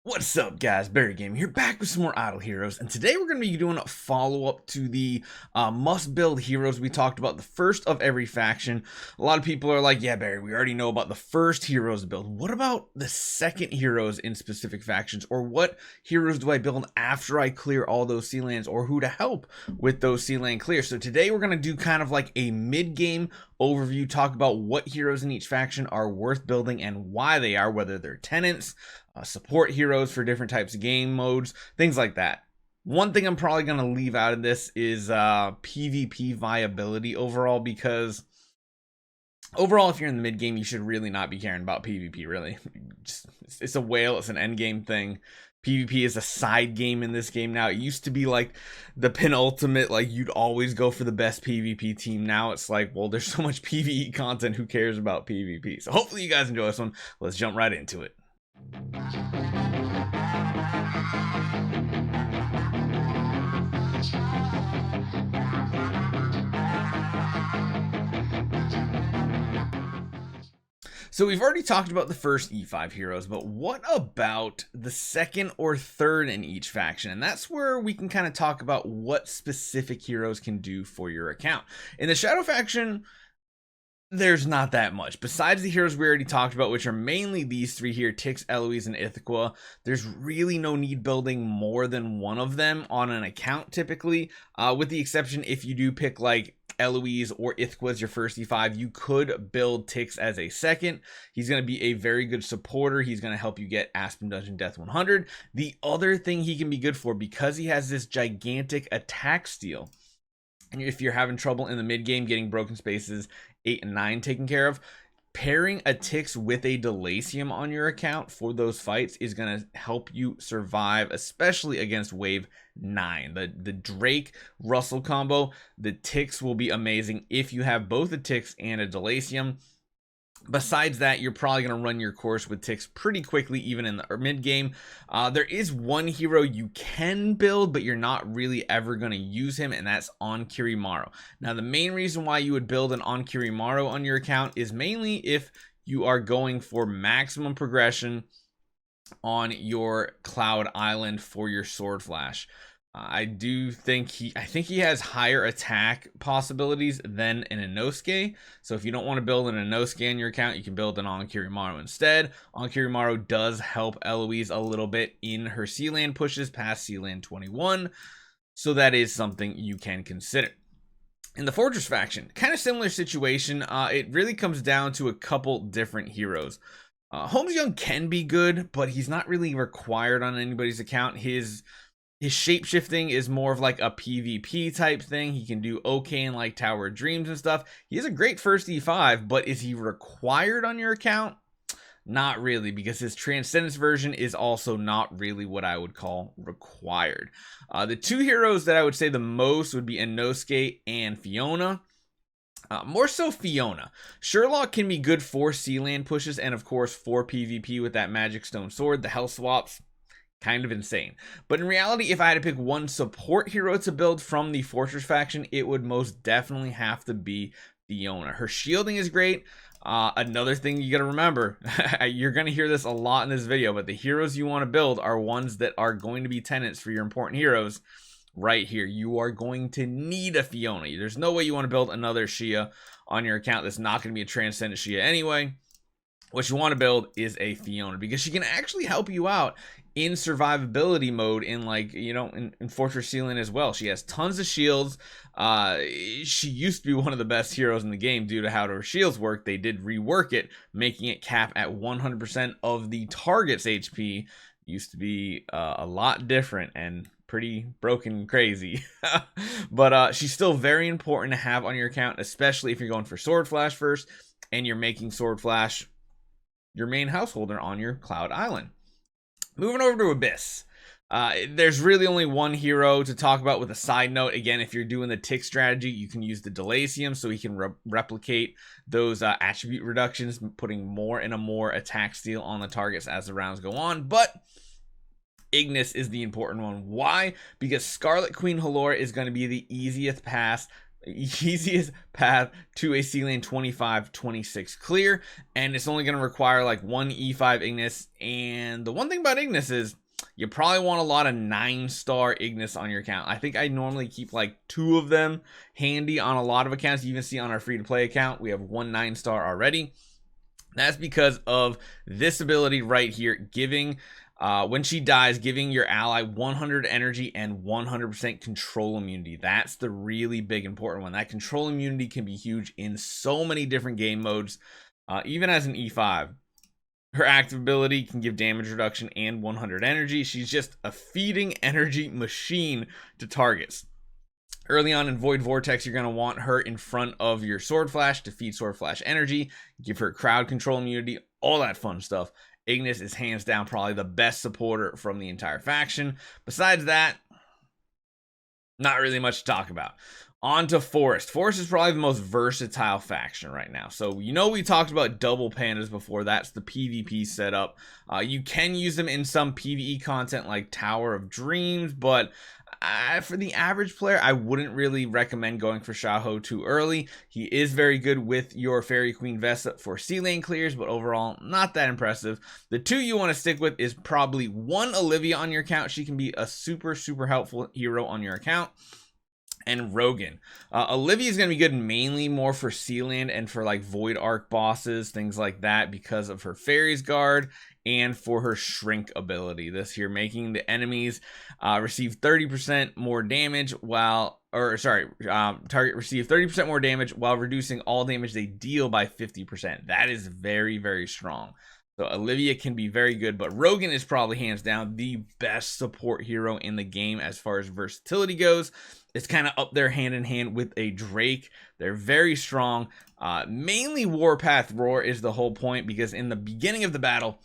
What's up, guys? Barry Gaming here, back with some more Idle Heroes, and today we're going to be doing a follow-up to the must-build heroes we talked about, the first of every faction. A lot of people are like, yeah, Barry, we already know about the first heroes to build. What about the second heroes in specific factions, or what heroes do I build after I clear all those sea lands, or who to help with those sea land clears? So today we're going to do kind of like a mid-game overview, talk about what heroes in each faction are worth building and why they are, whether they're tenants, support heroes for different types of game modes, things like that. One thing I'm probably going to leave out of this is PvP viability overall, because overall, if you're in the mid game, you should really not be caring about PvP, really. It's a whale, it's an end game thing. PvP is a side game in this game now. It used to be like the penultimate, like you'd always go for the best PvP team. Now it's like, well, there's so much PvE content, who cares about PvP? So hopefully you guys enjoy this one. Let's jump right into it. So we've already talked about the first E5 heroes, but what about the second or third in each faction? And that's where we can kind of talk about what specific heroes can do for your account. In the Shadow faction, there's not that much. Besides the heroes we already talked about, which are mainly these three here, Tix, Eloise, and Ithaqua, there's really no need building more than one of them on an account typically, with the exception if you do pick like Eloise or Ithaqua as your first E5, you could build Tix as a second. He's going to be a very good supporter. He's going to help you get Aspen Dungeon Death 100. The other thing he can be good for, because he has this gigantic attack steal, and if you're having trouble in the mid game getting broken spaces 8 and 9 taken care of, pairing a Tix with a Delacium on your account for those fights is going to help you survive, especially against wave 9. The Drake Russell combo, the Tix will be amazing if you have both a Tix and a Delacium. Besides that, you're probably going to run your course with Tix pretty quickly, even in the mid game. There is one hero you can build, but you're not really ever going to use him, and that's Onkirimaru. Now, the main reason why you would build an Onkirimaru on your account is mainly if you are going for maximum progression on your Cloud Island for your Sword Flash. I think he has higher attack possibilities than an Inosuke. So if you don't want to build an Inosuke on your account, you can build an Onkirimaru instead. Onkirimaru does help Eloise a little bit in her Sealand pushes past Sealand 21. So that is something you can consider. In the Fortress faction, kind of similar situation. It really comes down to a couple different heroes. Holmes Young can be good, but he's not really required on anybody's account. His shape-shifting is more of like a PvP type thing. He can do okay in like Tower of Dreams and stuff. He is a great first E5, but is he required on your account? Not really, because his Transcendence version is also not really what I would call required. The two heroes that I would say the most would be Inosuke and Fiona. More so Fiona. Sherlock can be good for Sealand pushes and of course for PvP with that Magic Stone Sword. The health swaps, kind of insane. But in reality, if I had to pick one support hero to build from the Fortress faction, it would most definitely have to be Fiona. Her shielding is great. Another thing you got to remember, you're going to hear this a lot in this video, but the heroes you want to build are ones that are going to be tenants for your important heroes right here. You are going to need a Fiona. There's no way you want to build another Shia on your account that's not going to be a Transcendent Shia anyway. What you want to build is a Fiona, because she can actually help you out in survivability mode in like, you know, in Fortress Sealand as well. She has tons of shields. She used to be one of the best heroes in the game due to how her shields work. They did rework it, making it cap at 100% of the target's HP. Used to be a lot different and pretty broken and crazy. But she's still very important to have on your account, especially if you're going for Sword Flash first and you're making Sword Flash your main householder on your Cloud Island. Moving over to Abyss. There's really only one hero to talk about with a side note. Again, if you're doing the tick strategy, you can use the Delacium so he can replicate those attribute reductions, putting more and more attack steal on the targets as the rounds go on. But Ignis is the important one. Why? Because Scarlet Queen Halora is going to be the easiest pass easiest path to a sea lane 25-26 clear, and it's only going to require like one E5 Ignis. And the one thing about Ignis is you probably want a lot of 9-star Ignis on your account. I think I normally keep like 2 of them handy on a lot of accounts. You can see on our free-to-play account, we have 1 9-star already. That's because of this ability right here, giving, when she dies, giving your ally 100 energy and 100% control immunity. That's the really big important one. That control immunity can be huge in so many different game modes, even as an E5. Her active ability can give damage reduction and 100 energy. She's just a feeding energy machine to targets. Early on in Void Vortex, you're going to want her in front of your Sword Flash to feed Sword Flash energy, give her crowd control immunity, all that fun stuff. Ignis is hands down probably the best supporter from the entire faction. Besides that, not really much to talk about. On to Forest. Forest is probably the most versatile faction right now. So, you know, we talked about double pandas before. That's the PvP setup. You can use them in some PvE content like Tower of Dreams, but for the average player, I wouldn't really recommend going for Xiaoho too early. He is very good with your Fairy Queen Vesta for sea lane clears, but overall, not that impressive. The 2 you want to stick with is probably 1 Olivia on your account. She can be a super helpful hero on your account. And Rogan. Olivia is going to be good mainly more for Sealand and for like Void Arc bosses, things like that, because of her Fairy's Guard and for her Shrink ability. This here making the enemies receive 30% more damage target receive 30% more damage while reducing all damage they deal by 50%. That is very strong. So Olivia can be very good, but Rogan is probably hands down the best support hero in the game as far as versatility goes. It's kind of up there hand in hand with a Drake. They're very strong. Mainly Warpath Roar is the whole point, because in the beginning of the battle,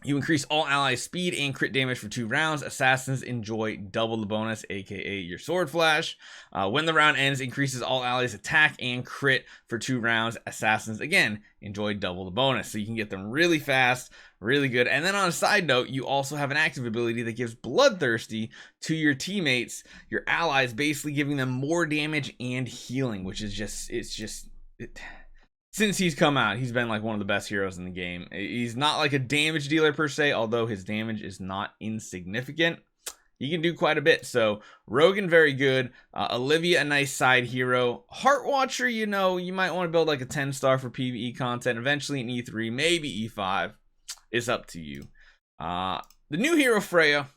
you increase all allies' speed and crit damage for 2 rounds. Assassins enjoy double the bonus, aka your Sword Flash. When the round ends, increases all allies' attack and crit for 2 rounds. Assassins, again, enjoy double the bonus. So you can get them really fast, really good. And then on a side note, you also have an active ability that gives Bloodthirsty to your teammates, your allies, basically giving them more damage and healing, which is just, since he's come out, he's been like one of the best heroes in the game. He's not like a damage dealer per se, although his damage is not insignificant. He can do quite a bit. So Rogan, very good. Olivia, a nice side hero. Heartwatcher, you know, you might want to build like a 10-star for PvE content. Eventually in E3, maybe E5. It's up to you. The new hero, Freya.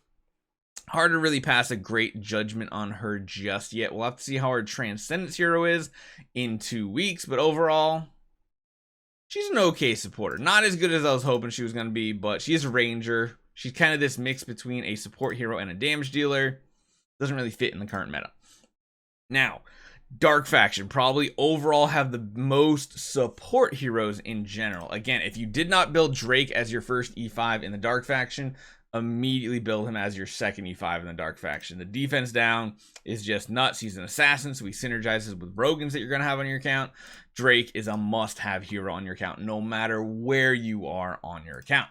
Hard to really pass a great judgment on her just yet. We'll have to see how her Transcendence hero is in 2 weeks. But overall, she's an okay supporter. Not as good as I was hoping she was going to be, but she's a ranger. She's kind of this mix between a support hero and a damage dealer. Doesn't really fit in the current meta. Now, Dark Faction probably overall have the most support heroes in general. Again, if you did not build Drake as your first E5 in the Dark Faction, immediately build him as your second E5 in the Dark Faction. The defense down is just nuts. He's an assassin, so he synergizes with Rogans that you're going to have on your account. Drake is a must-have hero on your account, no matter where you are on your account.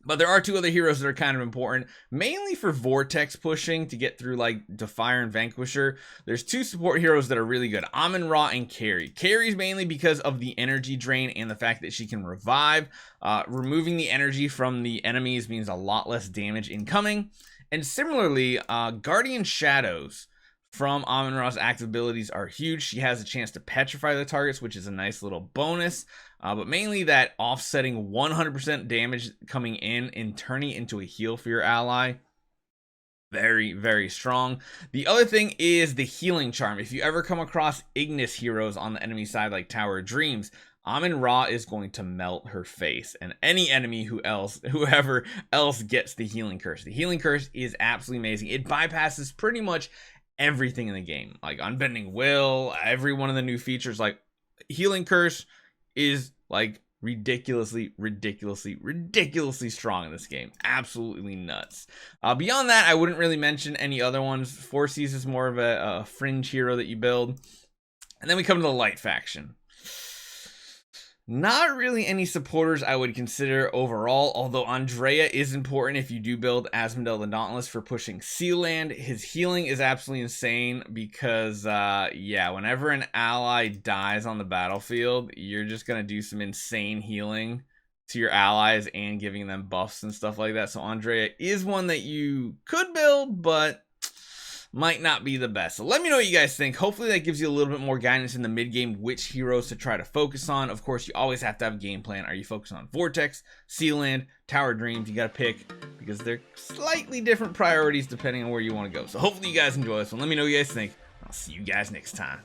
But there are 2 other heroes that are kind of important, mainly for Vortex pushing to get through like Defier and Vanquisher. There's 2 support heroes that are really good, Amun-Ra and Carry. Carry's mainly because of the energy drain and the fact that she can revive. Removing the energy from the enemies means a lot less damage incoming. And similarly, Guardian Shadows from Amun-Ra's active abilities are huge. She has a chance to petrify the targets, which is a nice little bonus. But mainly that offsetting 100% damage coming in and turning into a heal for your ally. Very strong. The other thing is the healing charm. If you ever come across Ignis heroes on the enemy side like Tower of Dreams, Amun-Ra is going to melt her face, and any enemy whoever else gets the healing curse. The healing curse is absolutely amazing. It bypasses pretty much everything in the game, like Unbending Will, every one of the new features. Like healing curse is like ridiculously strong in this game. Absolutely nuts. Beyond that, I wouldn't really mention any other ones. Forces is more of a fringe hero that you build. And then we come to the light faction. Not really any supporters I would consider overall, although Andrea is important if you do build Asmodel the Dauntless for pushing Sealand. His healing is absolutely insane because, yeah, whenever an ally dies on the battlefield, you're just going to do some insane healing to your allies and giving them buffs and stuff like that. So Andrea is one that you could build, but might not be the best. So let me know what you guys think. Hopefully that gives you a little bit more guidance in the mid game, which heroes to try to focus on. Of course, you always have to have a game plan. Are you focusing on Vortex, Sealand, Tower Dreams? You got to pick because they're slightly different priorities depending on where you want to go. So hopefully you guys enjoy this one. Let me know what you guys think. I'll see you guys next time.